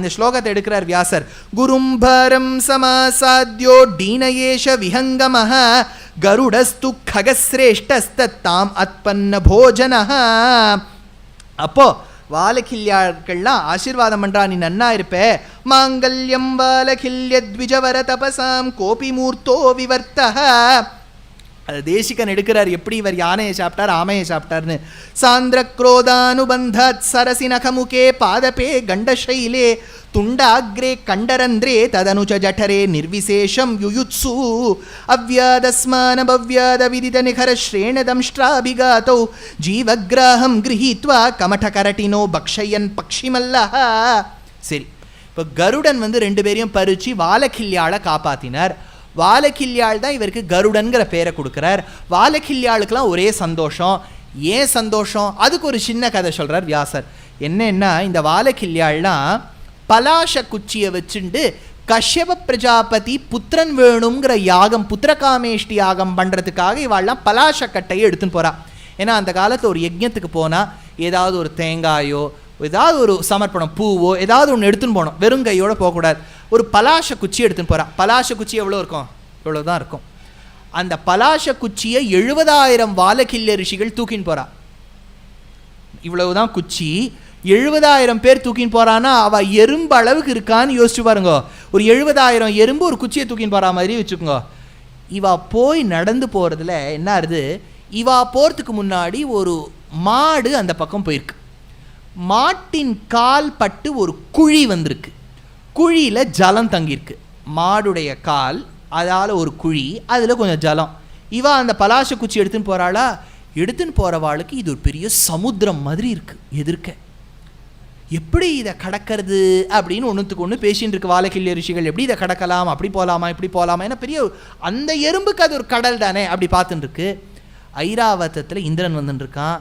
இந்த ஸ்லோகத்தை எடுக்கிறார் வியாசர். குரும்பரம் சமாசாத்யோ டீனயேஷ விஹங்கமஹ கருடஸ்து ககஸ்ரேஷ்டஸ்தாம் அத்பன்ன போஜனஹ. அப்போ வாலகில்யாக்கள்லாம் ஆசீர்வாதம் பண்றா, நீ நன்னா இருப்பே. மாங்கல்யம் வாலகில்ய த்விஜவர தபசாம் கோபி மூர்த்தோ விவர்த்தஹ. அது தேசிகன் எடுக்கிறார் எப்படி இவர் யானையை சாப்பிட்டார் ஆமையை சாப்பிட்டார்னு. சாந்திர குரோதானுபந்தாத் சரசி நகமுகே பாதபே கண்டசைலே துண்டாக்ரே கண்டரந்திரே ததனுச்ச ஜடரே நிர்விசேஷம் யுயுத்சு அவ்யாதஸ்மான பவ்யாத விதித நிகர ஸ்ரேண தம்ஷ்ட்ராபிகாதோ ஜீவக்ராஹம் கிரஹீத்வா கமடகரட்டினோ பக்ஷயன் பக்ஷிமல்லஹ. சரி, இப்போ கருடன் ரெண்டு பேரையும் பறிச்சு வாலகில்யாளை காப்பாத்தினார். வாலகில்யாள் தான் இவருக்கு கருடன்கிற பேரை கொடுக்குறார். வாலகில்யாளுக்கெல்லாம் ஒரே சந்தோஷம். ஏன் சந்தோஷம்? அதுக்கு ஒரு சின்ன கதை சொல்கிறார் வியாசர். என்னன்னா, இந்த வாலகில்யாள்லாம் பலாச குச்சியை வச்சுண்டு கஷ்யப பிரஜாபதி புத்திரன் வேணுங்கிற யாகம், புத்திரகாமேஷ்டி யாகம் பண்ணுறதுக்காக இவாள்லாம் பலாச கட்டையை எடுத்துன்னு போகிறா. ஏன்னா அந்த காலத்தில் ஒரு யஜ்ஞத்துக்கு போனால் ஏதாவது ஒரு தேங்காயோ ஏதாவது ஒரு சமர்ப்பணம் பூவோ ஏதாவது ஒன்று எடுத்துன்னு போகணும், வெறும் கையோடு போகக்கூடாது. ஒரு பலாச குச்சி எடுத்துன்னு போகிறா. பலாச குச்சி எவ்வளோ இருக்கும்? இவ்வளோ தான் இருக்கும். அந்த பலாச குச்சியை 70,000 வாலகில்ய ரிஷிகள் தூக்கின்னு போகிறா. இவ்வளவுதான் குச்சி, 70,000 பேர் தூக்கின்னு போகிறான்னா அவள் எறும்பு அளவுக்கு இருக்கான்னு யோசிச்சு பாருங்க. ஒரு 70,000 எறும்பு ஒரு குச்சியை தூக்கின்னு போகிற மாதிரி வச்சுக்கோங்க. இவா போய் நடந்து போகிறதுல என்ன ஆகுது, இவா போகிறதுக்கு முன்னாடி ஒரு மாடு அந்த பக்கம் போயிருக்கு. மாட்டின் கால் பட்டு ஒரு குழி வந்திருக்கு. குழியில் ஜலம் தங்கியிருக்கு. மாடுடைய கால், அதால் ஒரு குழி, அதில் கொஞ்சம் ஜலம். இவா அந்த பலாச குச்சி எடுத்துன்னு போகிறாளா? எடுத்துன்னு போகிறவாளுக்கு இது ஒரு பெரிய சமுத்திரம் மாதிரி இருக்குது எதிர்க்க. எப்படி இதை கடக்கிறது அப்படின்னு ஒன்றுத்துக்கு ஒன்று பேசின்னு இருக்கு வாலகில்ய ரிஷிகள். எப்படி இதை கடக்கலாம், அப்படி போகலாமா இப்படி போகலாமா, ஏன்னா பெரிய அந்த எறும்புக்கு அது ஒரு கடல் தானே, அப்படி பார்த்துட்டு இருக்கு. ஐராவதத்தில் இந்திரன் வந்துட்டுருக்கான்.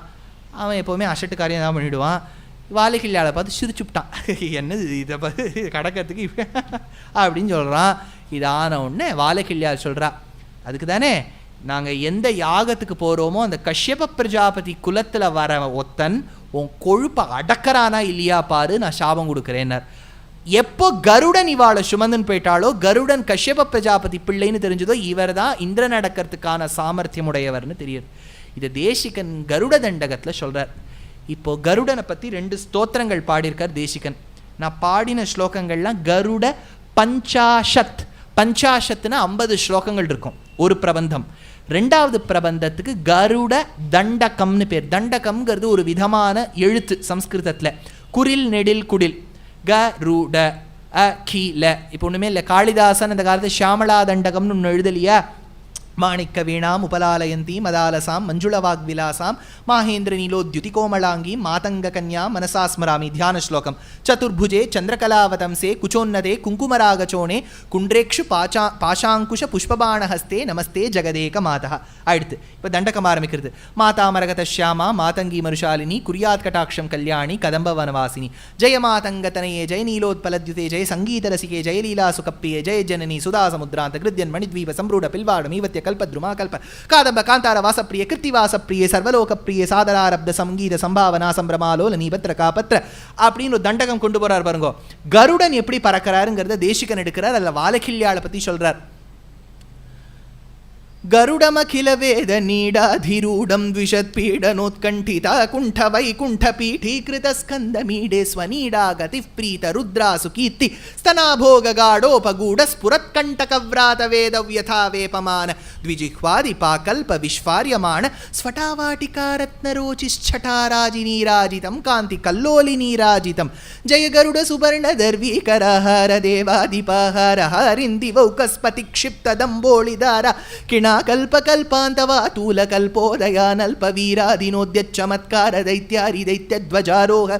அவன் எப்போவுமே அசட்டுக்காரியம் தான் பண்ணிவிடுவான். வாலகில்யாளை பார்த்து சிரிச்சுப்டான். என்னது இதை பார்த்து கடக்கிறதுக்கு அப்படின்னு சொல்கிறான். இதான உடனே வாலகில்யாள் சொல்கிறா, அதுக்கு தானே நாங்கள் எந்த யாகத்துக்கு போகிறோமோ அந்த கஷ்யப பிரஜாபதி குலத்தில் வர ஒத்தன் உன் கொழுப்பை அடக்கறானா இல்லையா பாரு, நான் சாபம் கொடுக்குறேன்னார். எப்போ கருடன் இவாளை சுமந்துன்னு போயிட்டாலோ, கருடன் கஷ்யப பிரஜாபதி பிள்ளைன்னு தெரிஞ்சதோ, இவர் தான் இந்திரன் அடக்கிறதுக்கான சாமர்த்தியம் உடையவர்னு தெரியுது. இதை தேசிகன் கருட தண்டகத்தில் சொல்கிறார். இப்போ கருடனை பற்றி 2 ஸ்தோத்திரங்கள் பாடியிருக்கார் தேசிகன். நான் பாடின ஸ்லோகங்கள்லாம் கருட பஞ்சாஷத். பஞ்சாஷத்துனா 50 ஸ்லோகங்கள் இருக்கும் ஒரு பிரபந்தம். 2வது பிரபந்தத்துக்கு கருட தண்டகம்னு பேர். தண்டகம்ங்கிறது ஒரு விதமான எழுத்து சம்ஸ்கிருதத்தில். குரில் நெடில் குடில் கருட கீல. இப்போ ஒன்றுமே இல்லை, காளிதாசன் அந்த காலத்தில் ஷியாமலா தண்டகம்னு ஒன்று எழுதலையா? மாணிக்க வீணாம் உபலாலயந்தி மதாலசாம் மஞ்சுளவாக் விலாசாம் மாஹேந்திர நீலோத்யுதி கோமலாங்கி மாதங்க கன்யா மனசா ஸ்மராமி. தியான ஸ்லோகம். சதுர்புஜே சந்திரகலாவதம்சே குச்சோன்னதே குங்குமராகச்சோனே குண்ட்ரேக்ஷு பாஷாங்குஷ புஷ்பபாணஹஸ்தே நமஸ்தே ஜெகதேக மாதா. அடுத்து இப்போ தண்டகம் ஆரம்பிக்கிறது. மாதாமரகத ஷியாமா மாதங்கி மருஷாலினி குரியாத் கட்டாட்சம் கல்யாணி கதம்ப வனவாசினி ஜெய மாதங்கதனையே ஜெய நீலோத்பலத்யுதே ஜெய சங்கீத ரசிகே ஜெய லீலா சுகப்பியே ஜெய ஜனனி சுதா சமுத்ராந்த கிருத்யன் மணித்வீப சம்ரூட பில்வாடம் ஈவத்ய கல்பத்ருமா கல்ப காதம்ப காந்தார வாசப்பிரிய கிருத்திவாசப்பிரிய சர்வலோகப்பிரிய சாதராரப்த சங்கீத சம்பாவனா சம்பிரமாலோல நீபத்ர காபத்ர அப்படின்னு ஒரு தண்டகம் கொண்டு போறார் பாருங்க. கருடன் எப்படி பறக்கிறாருங்கிறத தேசிகன் எடுக்கிறார். அதில் வாலகில்யாளை பற்றி சொல்றார். गरुडमखिल वेद नीडाधिरूढं द्विषत्पीडनोत्कण्ठिता कुण्ठ वैकुण्ठ पीठीकृत स्कन्दमीडे स्वनीडा गतिः प्रीत रुद्रासु कीर्ति स्तनाभोग गाढोपगूढ स्फुरत्कण्टकव्रात वेद व्यथा वेपमान द्विजिह्वादिपाकल्प विश्वार्यमाण स्फटावाटिकारत्नरोचिश्छटाराजिनीराजितं कान्ति कल्लोलिनीराजितं जय गरुड सुवर्ण दर्वीकरहार देवादिपाहार हरिन्दिवौकस्पति क्षिप्तदम्बोळिदार किणा कल्पकल्पान्तवातूल कल्पोदयानल्प वीरादिनोद्य चमत्कार दैत्यारि दैत्यध्वजारोह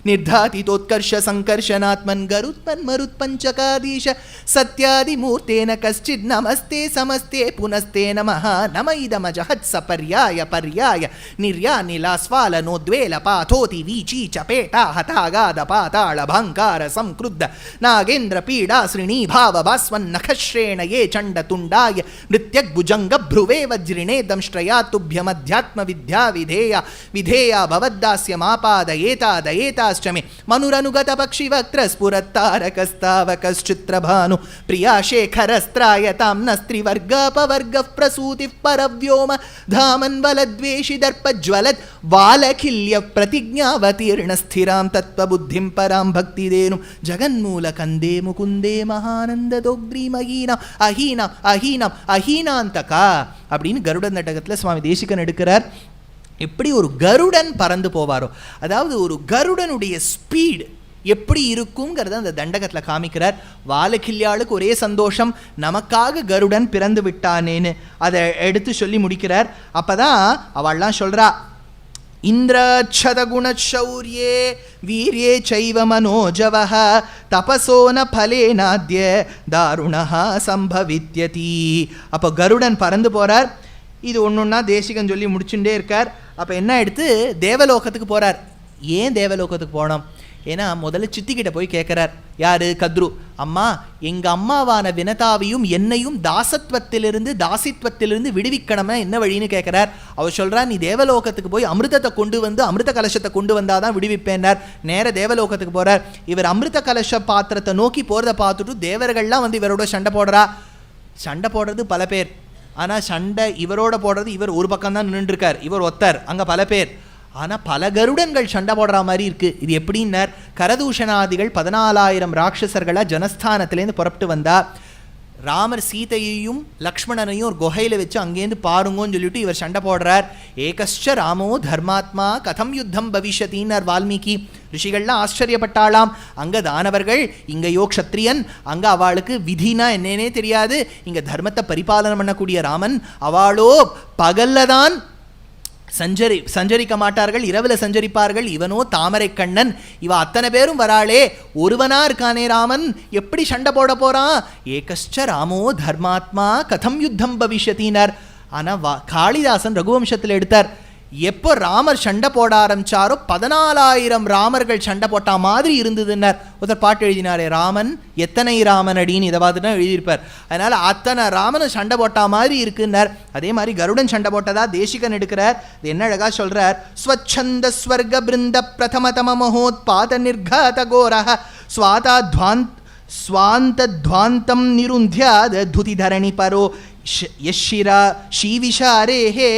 निर्धातितोत्कर्ष संकर्षनात्मन् गरुत्मन् मरुत्पञ्चकाधीश सत्यादिमूर्तेन कश्चित् नमस्ते समस्ते पुनस्ते नमः नम इदमजहत् सपर्याय पर्याय निर्यानिलास्वालनोद्वेल पाथोति वीची चपेटा हतागाद पाताल भंकार संक्रुद्ध नागेन्द्र पीडा श्रीणी भाव भास्वन् नखश्रेण ये चण्ड तुण्डाय नृत्यग्भुजङ्ग ரங்க ப்ருவே வஜ்ரிணே தம்ஷ்ட்ரயா துப்யம் அத்யாத்ம வித்யா விதேயா விதேயா பவத்தாஸ்யமாபாதயேதா தயேதாஷ்டமே மனுரனுகத பக்ஷி வக்ர ஸ்புரத்தாரகஸ்தாவகஸ்சித்ரபானு பிரியா சேகரஸ்த்ராயதாம் நஸ்திரிவர்காபவர்க பிரசூதி பரவ்யோம தாமன் வலத்வேஷி தர்பஜ்வலத் வாலகில்ய பிரதிஜாவதீர்ண ஸ்திராம் தத்வபுத்திம் பராம் பக்திதேனும் ஜகன்மூல கந்தே முகுந்தே மகானந்ததோக்ரி மகீனாம் அஹீனாம் அஹீனாம் அஹீனாந்தகா அப்படின்னு கருடன் நாடகத்தில் சுவாமி தேசிகன் எடுக்கிறார். எப்படி ஒரு கருடன் பறந்து போவாரோ, அதாவது ஒரு கருடனுடைய ஸ்பீடு எப்படி இருக்குங்கிறத அந்த தண்டகத்தில் காமிக்கிறார். வாலகில்யாளுக்கு ஒரே சந்தோஷம், நமக்காக கருடன் பிறந்து விட்டானேன்னு அதை எடுத்து சொல்லி முடிக்கிறார். அப்பதான் அவள்லாம் சொல்றா, இந்திரச்சதகுணச்சௌர்யே வீர்யே சைவ மனோஜவஹ தபசோன பலேனாத்ய தாருணஹ சம்பவித்யதி. அப்போ கருடன் பறந்து போறார். இது ஒன்னொன்னா தேசிகன் சொல்லி முடிச்சுட்டே இருக்கார். அப்போ என்ன எடுத்து தேவலோகத்துக்கு போறார். ஏன் தேவலோகத்துக்கு போனோம்? ஏன்னா முதல்ல சித்திக்கிட்ட போய் கேட்குறார். யாரு? கத்ரு. அம்மா, எங்கள் அம்மாவான வினதாவையும் என்னையும் தாசித்வத்திலிருந்து விடுவிக்கணும்னா என்ன வழின்னு கேட்குறார். அவர் சொல்கிறா, நீ தேவலோகத்துக்கு போய் அமிர்தத்தை கொண்டு வந்து அமிர்த கலசத்தை கொண்டு வந்தால் தான் விடுவிப்பேன்னார். நேர தேவலோகத்துக்கு போகிறார். இவர் அமிர்த கலச பாத்திரத்தை நோக்கி போகிறத பார்த்துட்டு தேவர்கள்லாம் வந்து இவரோட சண்டை போடுறா. சண்டை போடுறது பல பேர், ஆனால் சண்டை இவரோட போடுறது இவர் ஒரு பக்கம் தான் நின்றுருக்கார், இவர் ஒத்தர், அங்கே பல பேர். ஆனால் பல கருடன்கள் சண்டை போடுற மாதிரி இருக்குது. இது எப்படின்னார், கரதூஷணாதிகள் 14,000 ராட்சசர்களாக ஜனஸ்தானத்திலேருந்து புறப்பட்டு வந்தா. ராமர் சீதையையும் லக்ஷ்மணனையும் ஒரு குகையில் வச்சு அங்கேருந்து பாருங்கன்னு சொல்லிட்டு இவர் சண்டை போடுறார். ஏகஸ்ச ராமோ தர்மாத்மா கதம் யுத்தம் பவிஷ்யத்தின்னார் வால்மீகி. ரிஷிகள்லாம் ஆச்சரியப்பட்டாளாம். அங்கே தானவர்கள், இங்கேயோ க்ஷத்ரியன், அங்கே அவளுக்கு விதினா என்னன்னே தெரியாது. இங்கே தர்மத்தை பரிபாலனம் பண்ணக்கூடிய ராமன், அவளோ பகல்ல தான் சஞ்சரிக்க மாட்டார்கள், இரவில் சஞ்சரிப்பார்கள். இவனோ தாமரை கண்ணன், இவ அத்தனை பேரும் வராளே, ஒருவனா இருக்கானே ராமன், எப்படி சண்டை போட போறான்? ஏகஸ்ச ராமோ தர்மாத்மா கதம் யுத்தம் பவிஷ்யத்தினார். ஆனால் காளிதாசன் ரகுவம்சத்தில் எடுத்தார். எப்போ ராமர் சண்டை போட ஆரம்பிச்சாரோ 14,000 ராமர்கள் சண்டை போட்டா மாதிரி இருந்ததுன்னார். ஒருத்தர் பாட்டு எழுதினாரே, ராமன் எத்தனை ராமன் அடின்னு, இதை பார்த்துட்டு எழுதியிருப்பார். அதனால அத்தனை ராமனும் சண்டை போட்டா மாதிரி இருக்குன்னார். அதே மாதிரி கருடன் சண்டை போட்டதா தேசிகன் எடுக்கிறார். இது என்ன அழகா சொல்றார். ஸ்வச்சந்த ஸ்வர்க பிருந்த பிரதமதம மகோத்பாத நிர்காத கோரஹ ஸ்வாந்தத்வாந்தம் நிருந்தியாத் துதிதரணி பரோ யஷிரா ஷீவிஷாரேஹே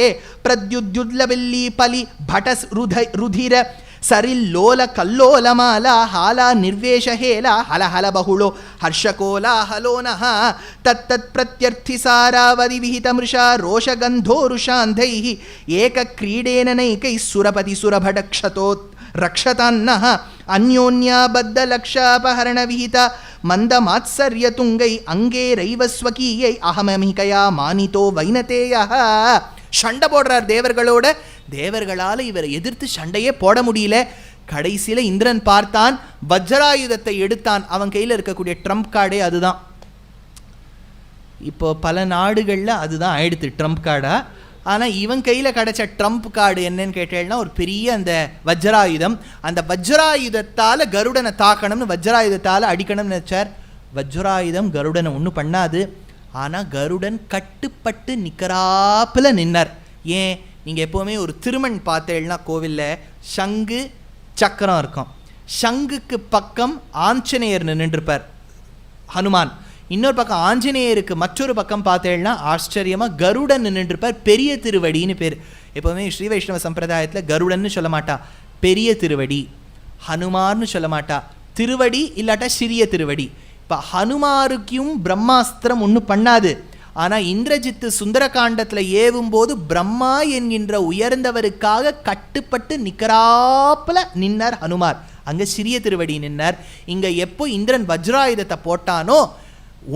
பிரத்யுத்யுத்லவில்லி பலி படஸ் ருதிர சரில்லோல கல்லோலமால ஹாலா நிர்வேஷஹேல ஹலஹல பகுளோ ஹர்ஷகோலாஹலோனஹ தத்தத் பிரத்யர்த்தி சாராவதி விஹிதமிருஷா ரோஷகந்தோருஷாந்தைः ஏக क्रीडेन नैकैः सुरपति सुरभटक्षतोत् रक्षतान्नः अन्योन्याबद्धलक्षापहरण विहित मन्दमात्सर्यतुङ्गै अङ्गैरैव स्वकीयै अहममिकया मानितो वैनतेयः. சண்டை போடுறார் தேவர்களோட. தேவர்களால் இவரை எதிர்த்து சண்டையே போட முடியல. கடைசியில் இந்திரன் பார்த்தான், வஜ்ராயுதத்தை எடுத்தான். அவன் கையில் இருக்கக்கூடிய ட்ரம்ப் கார்டே அதுதான். இப்போ பல நாடுகளில் அதுதான் ஆயிடுத்து ட்ரம்ப் கார்டா. ஆனால் இவன் கையில் கிடைச்ச ட்ரம்ப் கார்டு என்னன்னு கேட்டேன்னா ஒரு பெரிய அந்த வஜ்ராயுதம். அந்த வஜ்ராயுதத்தால் கருடனை தாக்கணும்னு, வஜ்ராயுதத்தால் அடிக்கணும்னு நினச்சார். வஜ்ராயுதம் கருடனை ஒன்றும் பண்ணாது. ஆனால் கருடன் கட்டுப்பட்டு நிற்கிறாப்பில் நின்னார். ஏன்? நீங்கள் எப்போவுமே ஒரு திருமண் பார்த்தேன்னா கோவிலில் சங்கு சக்கரம் இருக்கும். சங்குக்கு பக்கம் ஆஞ்சநேயர் நின்றுருப்பார், ஹனுமான். இன்னொரு பக்கம் ஆஞ்சநேயருக்கு மற்றொரு பக்கம் பார்த்தேன்னா ஆச்சரியமாக கருடன் நின்றுருப்பார். பெரிய திருவடின்னு பேர். எப்போவுமே ஸ்ரீ வைஷ்ணவ சம்பிரதாயத்தில் கருடன்னு சொல்ல மாட்டா, பெரிய திருவடி. ஹனுமார்னு சொல்ல மாட்டா, திருவடி இல்லாட்டா சிறிய திருவடி. இப்போ ஹனுமாருக்கும் பிரம்மாஸ்திரம் ஒன்றும் பண்ணாது. ஆனால் இந்திரஜித்து சுந்தரகாண்டத்தில் ஏவும்போது பிரம்மா என்கின்ற உயர்ந்தவருக்காக கட்டுப்பட்டு நிற்கிறாப்பில் நின்னார் ஹனுமார். அங்கே சிறிய திருவடி நின்னார். இங்கே எப்போ இந்திரன் வஜ்ராயுதத்தை போட்டானோ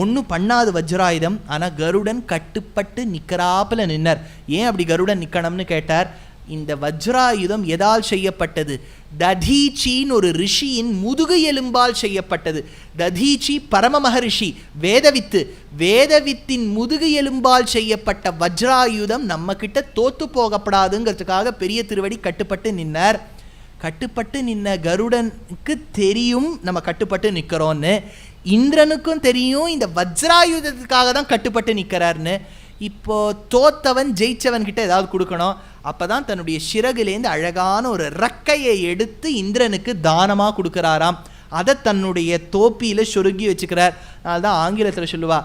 ஒன்றும் பண்ணாது வஜ்ராயுதம். ஆனால் கருடன் கட்டுப்பட்டு நிற்கிறாப்பில் நின்னார். ஏன் அப்படி கருடன் நிற்கணும்னு கேட்டார். இந்த வஜ்ராயுதம் எதால் செய்யப்பட்டது? ததீச்சின்னு ஒரு ரிஷியின் முதுகு எலும்பால் செய்யப்பட்டது. ததீச்சி பரம மகரிஷி, வேதவித்து. வேதவித்தின் முதுகு எலும்பால் செய்யப்பட்ட வஜ்ராயுதம் நம்ம கிட்ட தோத்து போகப்படாதுங்கிறதுக்காக பெரிய திருவடி கட்டுப்பட்டு நின்னார். கட்டுப்பட்டு நின்ன கருடனுக்கு தெரியும் நம்ம கட்டுப்பட்டு நிற்கிறோன்னு. இந்திரனுக்கும் தெரியும் இந்த வஜ்ராயுதத்துக்காக தான் கட்டுப்பட்டு நிற்கிறார்னு. இப்போ தோத்தவன் ஜெயிச்சவன் கிட்ட ஏதாவது கொடுக்கணும். அப்போ தான் தன்னுடைய சிறகுலேருந்து அழகான ஒரு ரக்கையை எடுத்து இந்திரனுக்கு தானமாக கொடுக்குறாராம். அதை தன்னுடைய தோப்பியில் சொருகி வச்சுக்கிறார். அதனால தான் ஆங்கிலத்தில் சொல்லுவா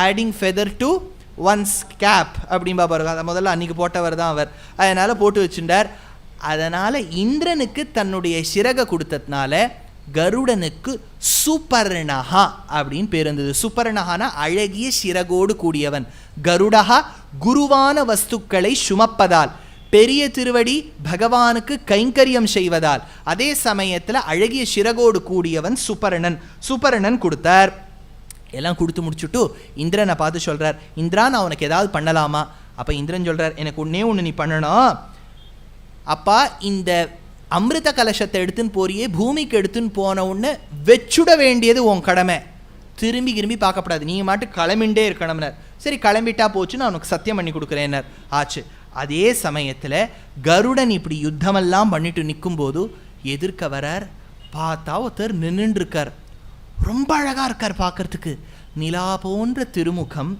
adding feather to one's cap அப்படின்பா பாருங்க. அதை முதல்ல அன்றைக்கி போட்டவர் தான் அவர், அதனால் போட்டு வச்சுட்டார். அதனால் இந்திரனுக்கு தன்னுடைய சிறகை கொடுத்ததுனால கருடனுக்கு சுபர்ணஹா அப்படின்னு பேர் இருந்தது. சுபர்ணஹானா அழகிய சிறகோடு கூடியவன். கருடஹா குருவான வஸ்துக்களை சுமப்பதால், பெரிய திருவடி பகவானுக்கு கைங்கரியம் செய்வதால், அதே சமயத்தில் அழகிய சிறகோடு கூடியவன் சுபர்ணன். சுபர்ணன் கொடுத்தார். எல்லாம் கொடுத்து முடிச்சுட்டு இந்திரனை பார்த்து சொல்கிறார், இந்திரா நான் உனக்கு ஏதாவது பண்ணலாமா? அப்போ இந்திரன் சொல்கிறார், எனக்கு ஒன்றே ஒன்று நீ பண்ணணும். அப்பா இந்த அமிர்த கலசத்தை எடுத்துன்னு போறியே, பூமிக்கு எடுத்துன்னு போன உடனே வச்சுட வேண்டியது உன் கடமை, திரும்பி திரும்பி பார்க்கப்படாது, நீங்கள் மாட்டு கிளம்பிண்டே இருக்கணும்னார். சரி கிளம்பிட்டா போச்சு, நான் உனக்கு சத்தியம் பண்ணி கொடுக்குறேன்னார். ஆச்சு. அதே சமயத்தில் கருடன் இப்படி யுத்தமெல்லாம் பண்ணிட்டு நிற்கும்போது எதிர்க்க வரார். பார்த்தா ஒருத்தர் நின்றுருக்கார். ரொம்ப அழகாக இருக்கார் பார்க்கறதுக்கு. நிலா போன்ற திருமுகம்,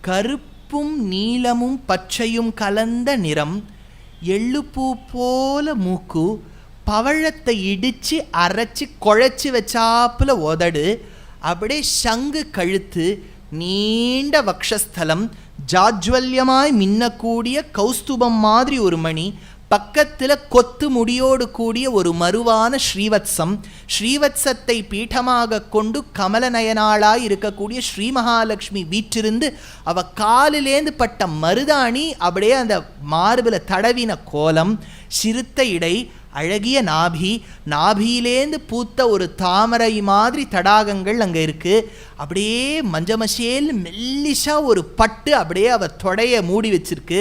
கருப்பும் நீலமும் பச்சையும் கலந்த நிறம், எள்ளுப்பூ போல மூக்கு, பவழத்தை இடித்து அரைச்சி குழைச்சி வச்சாப்புல உதடு, அப்படியே சங்கு கழுத்து, நீண்ட வக்ஷஸ்தலம், ஜாஜ்வல்யமாய் மின்னக்கூடிய கௌஸ்துபம் மாதிரி ஒரு மணி, பக்கத்தில் கொத்து முடியோடு கூடிய ஒரு மருவான ஸ்ரீவத்சம், ஸ்ரீவத்சத்தை பீഠமாக கொண்டு கமலநயனாளாய் இருக்கக்கூடிய ஸ்ரீ மகாலட்சுமி வீற்றிருந்து அவ காலிலேந்து பட்ட மருதாணி அப்படியே அந்த மார்பில் தடவின கோலம், சிறுத்த இடை, அழகிய நாபி, நாபியிலேந்து பூத்த ஒரு தாமரை மாதிரி தடாகங்கள் அங்கே இருக்குது. அப்படியே மஞ்சமசேல் மெல்லிசா ஒரு பட்டு அப்படியே அவர் தொடைய மூடி வச்சிருக்கு.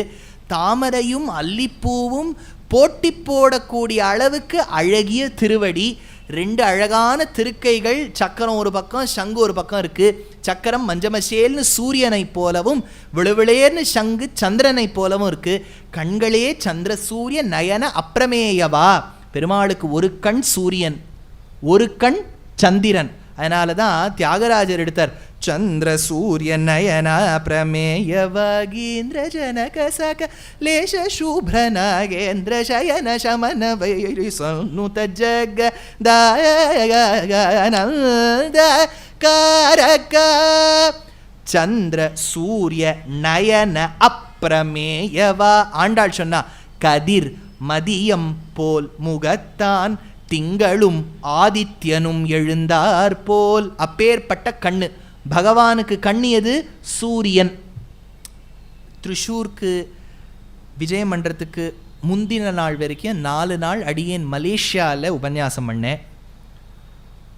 தாமரையும் அல்லிப்பூவும் போட்டி போடக்கூடிய அளவுக்கு அழகிய திருவடி, ரெண்டு அழகான திருக்கைகள், சக்கரம் ஒரு பக்கம் சங்கு ஒரு பக்கம் இருக்குது. சக்கரம் மஞ்சமசேல்னு சூரியனை போலவும் விழுவிளேர்னு சங்கு சந்திரனை போலவும் இருக்குது. கண்களே சந்திர சூரிய நயன அப்பிரமேயவா. பெருமாளுக்கு ஒரு கண் சூரியன், ஒரு கண் சந்திரன். அதனால தான் தியாகராஜர் எடுத்தார், சந்திர சூரிய நயன பிரமேயவாகீந்திர ஜனக சக லேஷ சூப்ர நாகேந்திர சயன சமன வைரி சனுத ஜக தானந்த காரக. சந்திர சூரிய நயன அப்பிரமேயவா. ஆண்டாள் சொன்னா, கதிர் மதியம் போல் முகத்தான், திங்களும் ஆதித்யனும் எழுந்தார் போல். அப்பேற்பட்ட கண்ணு பகவானுக்கு. கண்ணியது சூரியன். திரிஷூருக்கு விஜயம் பண்ணுறதுக்கு முந்தின நாள் வரைக்கும் 4 நாள் அடியேன் மலேசியாவில் உபன்யாசம் பண்ணேன்.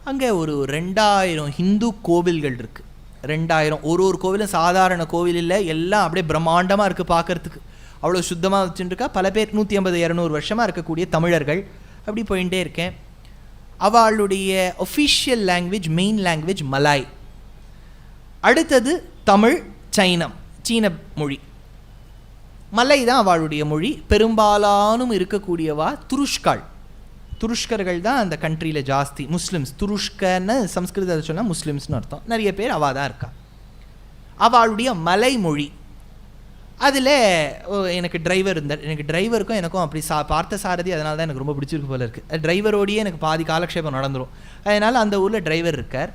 அங்கே ஒரு 2000 ஹிந்து கோவில்கள் இருக்குது. 2000. ஒரு கோவிலும் சாதாரண கோவில் இல்லை, எல்லாம் அப்படியே பிரம்மாண்டமாக இருக்குது பார்க்குறதுக்கு. அவ்வளோ சுத்தமாக வச்சுருக்கா. பல பேர் 150-200 வருஷமாக இருக்கக்கூடிய தமிழர்கள். அப்படி போயிட்டே இருக்கேன். அவளுடைய official language, main language Malay. அடுத்தது தமிழ், சைனம், சீன மொழி. மலை தான் அவளுடைய மொழி. பெரும்பாலானும் இருக்கக்கூடியவா துருஷ்காள். துருஷ்கர்கள் தான் அந்த கண்ட்ரியில் ஜாஸ்தி. முஸ்லிம்ஸ், துருஷ்கன்னு சம்ஸ்கிருதத்தை சொன்னால் முஸ்லிம்ஸ்னு அர்த்தம். நிறைய பேர் அவள் தான் இருக்கா. அவளுடைய மலை மொழி. அதில் எனக்கு டிரைவர் இருந்தார். எனக்கு டிரைவருக்கும் எனக்கும் அப்படி பார்த்த சாரதி, அதனால தான் எனக்கு ரொம்ப பிடிச்சிருக்கு போல இருக்குது. டிரைவரோடையே எனக்கு பாதி காலக்ஷேபம் நடந்துடும். அதனால் அந்த ஊரில் டிரைவர் இருக்கார்.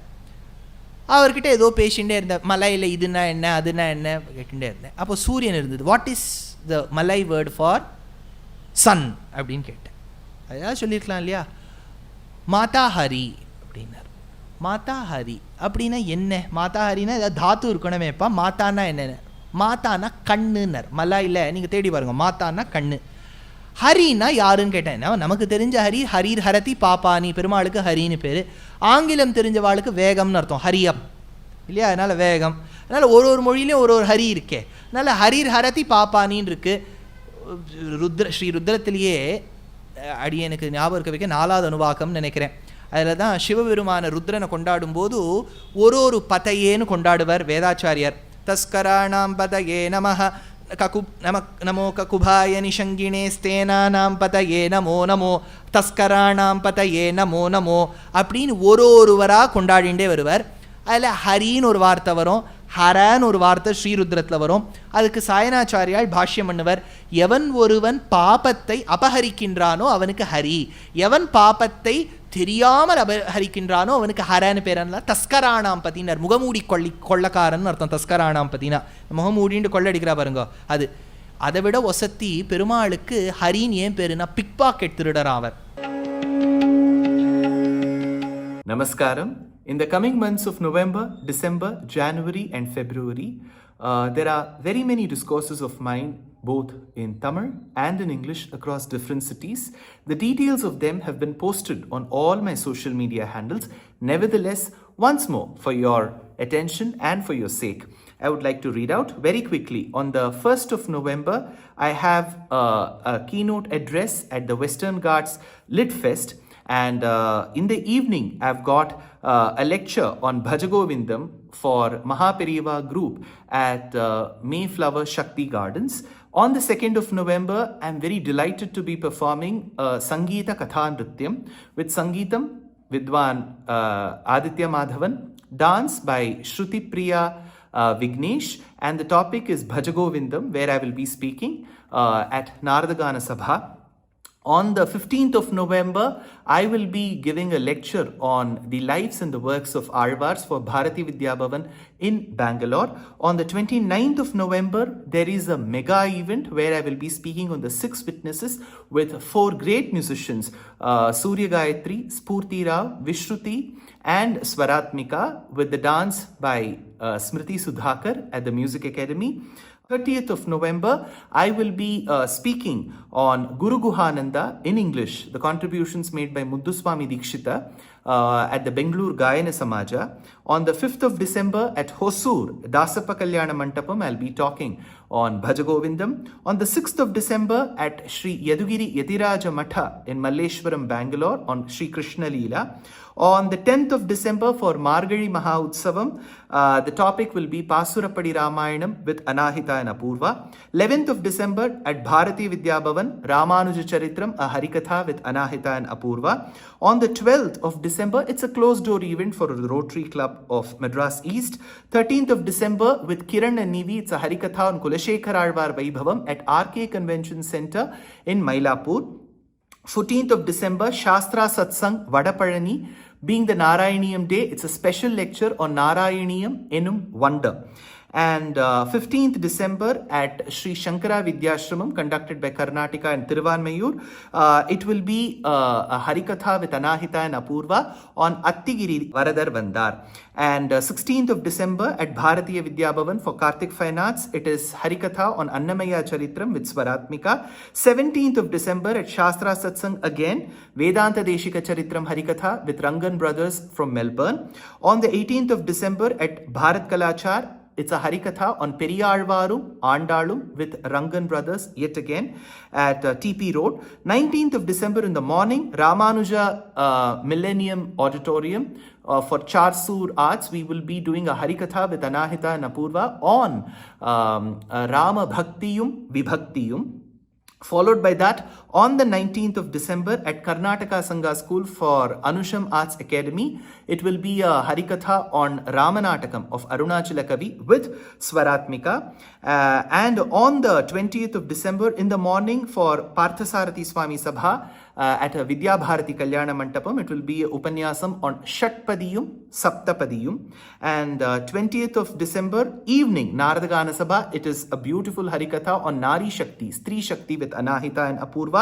அவர்கிட்ட ஏதோ பேசிகிட்டே இருந்தேன். மலையில் இதுனா என்ன அதுனா என்ன கேட்டுகிட்டே இருந்தேன். அப்போ சூரியன் இருந்தது. வாட் இஸ் த மலை வேர்டு ஃபார் சன் அப்படின்னு கேட்டேன். அதாவது சொல்லியிருக்கலாம் இல்லையா. மாதா ஹரி அப்படின்னார். மாதா ஹரி அப்படின்னா என்ன? மாதா ஹரின்னா ஏதாவது தாத்து இருக்கணுமேப்பா. மாதான்னா என்னென்ன? மாதானா கண்ணுன்னர். மலாயில் நீங்கள் தேடி பாருங்க, மாதானா கண்ணு. ஹரின்னா யாருன்னு கேட்டேன். நமக்கு தெரிஞ்ச ஹரி, ஹரீர் ஹரதி பாப்பானி, பெருமாளுக்கு ஹரின்னு பேர். ஆங்கிலம் தெரிஞ்சவாளுக்கு வேகம்னு அர்த்தம், ஹரியப் இல்லையா. அதனால் வேகம். அதனால் ஒரு மொழியிலையும் ஒரு ஹரி இருக்கே. அதனால் ஹரீர் ஹரதி பாப்பானின்னு இருக்குது. ஸ்ரீ ருத்ரத்திலேயே அடியனுக்கு ஞாபகம் இருக்க வைக்க 4வது அனுவாகம்னு நினைக்கிறேன். அதில் தான் சிவபெருமான ருத்ரனை கொண்டாடும் போது ஒரு பதையேன்னு கொண்டாடுவார் வேதாச்சாரியார். தஸ்கராணாம் பதயே நமஹ நமோ ககுபாய நிஷங்கிணே ஸ்தேனானாம் பதயே நமோ நமோ தஸ்கராணாம் பதயே நமோ நமோ அப்படின்னு ஒருவராக கொண்டாடிண்டே வருவார். அதில் ஹரின்னு ஒரு வார்த்தை வரும். ஹரன்னு ஒரு வார்த்தை ஸ்ரீருத்ரத்தில் வரும். அதுக்கு சாயனாச்சாரியால் பாஷ்யம் பண்ணுவர், எவன் ஒருவன் பாபத்தை அபகரிக்கின்றானோ அவனுக்கு ஹரி, எவன் பாபத்தை தெரியாமல் அபகரிக்கின்றானோ அவனுக்கு ஹரன்னு பேரன்ல. தஸ்கரானாம் பத்தினர் முகமூடி கொள்ளக்காரன் அர்த்தம். தஸ்கரானாம் பத்தினா முகமூடின்னு கொள்ளடிக்கிறா பாருங்க அது. அதை விட ஒசத்தி பெருமாளுக்கு ஹரின்னு ஏன் பேருனா பிக் பாக்கெட் திருடர் அவர். Namaskaram. In the coming months of November, December, January and February, there are very many discourses of mine both in Tamil and in English across different cities. The details of them have been posted on all my social media handles. Nevertheless, once more for your attention and for your sake, I would like to read out very quickly. On the 1st of November, I have a keynote address at the Western Ghats Lit Fest. And in the evening, I've got a lecture on Bhajagovindam for Mahaperiva group at Mayflower Shakti Gardens. On the 2nd of November, I'm very delighted to be performing Sangeeta Katha Nrityam with Sangeetam Vidwan Aditya Madhavan, dance by Shruti Priya Vignesh, and the topic is Bhajagovindam, where I will be speaking at Naradagana Sabha. On the 15th of November, I will be giving a lecture on the lives and the works of Alvars for Bharati Vidya Bhavan in Bangalore. On the 29th of November, there is a mega event where I will be speaking on the 6 witnesses with 4 great musicians, Surya Gayatri, Spurti Rao, Vishruti and Swaratmika, with the dance by Smriti Sudhakar at the Music Academy. 30th of November, I will be speaking on Guru Guhananda in English, the contributions made by Mudduswami Dikshita at the Bengaluru Gayana Samaja. On the 5th of December at Hosur, Dasappa Kalyana Mantapam, I'll be talking on Bhajagovindam. On the 6th of December at Sri Yadugiri Yadiraja Matha in Malleshwaram, Bangalore on Sri Krishna Leela. On the 10th of December for Margari Maha Utsavam, the topic will be Pasurapadi Ramayanam with Anahita and Apurva. 11th of December at Bharati Vidya Bhavan, Ramanuja Charitram, a Harikatha with Anahita and Apurva. On the 12th of December, it's a closed door event for the Rotary Club of Madras East. 13th of December with Kiran and Nivi, it's a Harikatha on Kulashekar Alvar Vaibhavam at RK Convention Center in Mylapore. 14th of December, Shastra Satsang Vadapalani. Being the Narayaniyam day, it's a special lecture on Narayaniyam Enum Wonder. And 15th December at Sri Shankara Vidyashramam, conducted by Karnataka and Tiruvanmayur, it will be a Harikatha with Anahita and Apurva on Attigiri Varadar Vandar. And 16th of December at Bharatiya Vidya Bhavan for Karthik Fine Arts, it is Harikatha on Annamaya Charitram with Swaratmika. 17th of December at Shastra Satsang again, Vedanta Deshika Charitram Harikatha with Rangan Brothers from Melbourne. On the 18th of December at Bharat Kalachar, it's a Harikatha on Periyalvarum, Andalum with Rangan Brothers yet again at TP Road. 19th of December in the morning, Ramanuja Millennium Auditorium for Charsur Arts. We will be doing a Harikatha with Anahita and Apurva on Rama Bhaktiyum Vibhaktiyum. Followed by that, on the 19th of December at Karnataka Sangha School for Anusham Arts Academy, it will be a Harikatha on Ramanatakam of Arunachala Kavi with Swaratmika. And on the 20th of December in the morning for Parthasarathi Swami Sabha at Vidya Bharati Kalyana Mantapam, it will be a Upanyasam on Shatpadiyum, Saptapadiyum. And 20th of December evening, Naradagana Sabha, it is a beautiful Harikatha on Nari Shakti, Stri Shakti with Anahita and Apurva.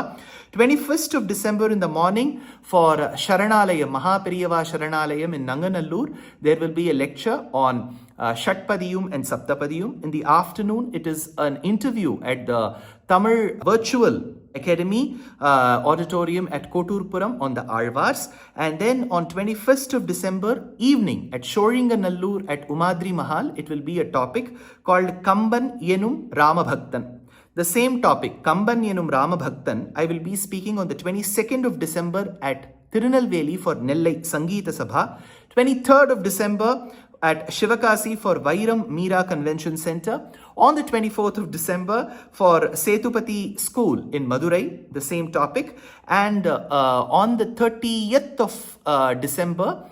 21st of December in the morning for Sharanalayam, Mahaperiyava Sharanalayam in Nanganallur, there will be a lecture on Shatpadiyum and Saptapadiyum. In the afternoon, it is an interview at the Tamil Virtual Academy Auditorium at Koturpuram on the Alvars. And then on 21st of December evening at Shoringanallur at Umadri Mahal, it will be a topic called Kamban Yenum Ramabhaktan. The same topic, Kamban Yenum Ramabhaktan, I will be speaking on the 22nd of December at Tirunelveli for Nellai Sangeeta Sabha. 23rd of December at Shivakasi for Vairam Meera Convention Center. On the 24th of December for Setupati School in Madurai, the same topic. And on the 30th of December,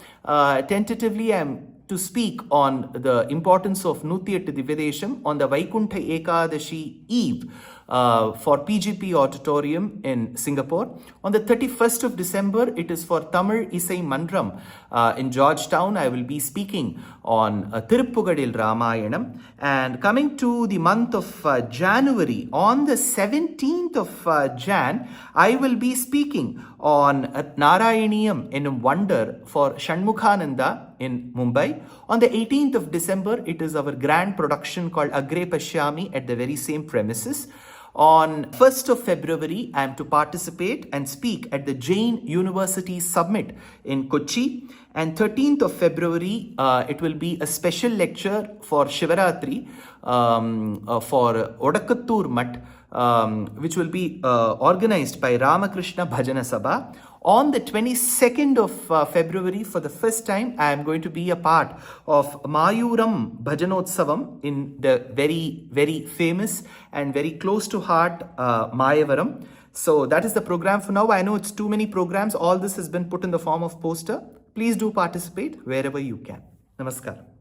tentatively I'm to speak on the importance of Nutiyattu Divyadesham on the Vaikuntha Ekadashi Eve for PGP Auditorium in Singapore. On the 31st of December, it is for Tamil Isai Mandram in Georgetown. I will be speaking on Tiruppugadil Ramayanam. And coming to the month of January, on the 17th of Jan, I will be speaking on Narayaniyam in Wonder for Shanmukhananda in Mumbai. On the 18th of December, it is our grand production called Agre Pashyami at the very same premises. On 1st of February, I am to participate and speak at the Jain University Summit in Kochi. And 13th of February, it will be a special lecture for Shivaratri for Odakattur Mutt, which will be organized by Ramakrishna Bhajana Sabha. On the 22nd of February, for the first time, I am going to be a part of Mayuram Bhajanotsavam in the very, very famous and very close to heart Mayavaram. So that is the program for now. I know it's too many programs. All this has been put in the form of poster. Please do participate wherever you can. Namaskar.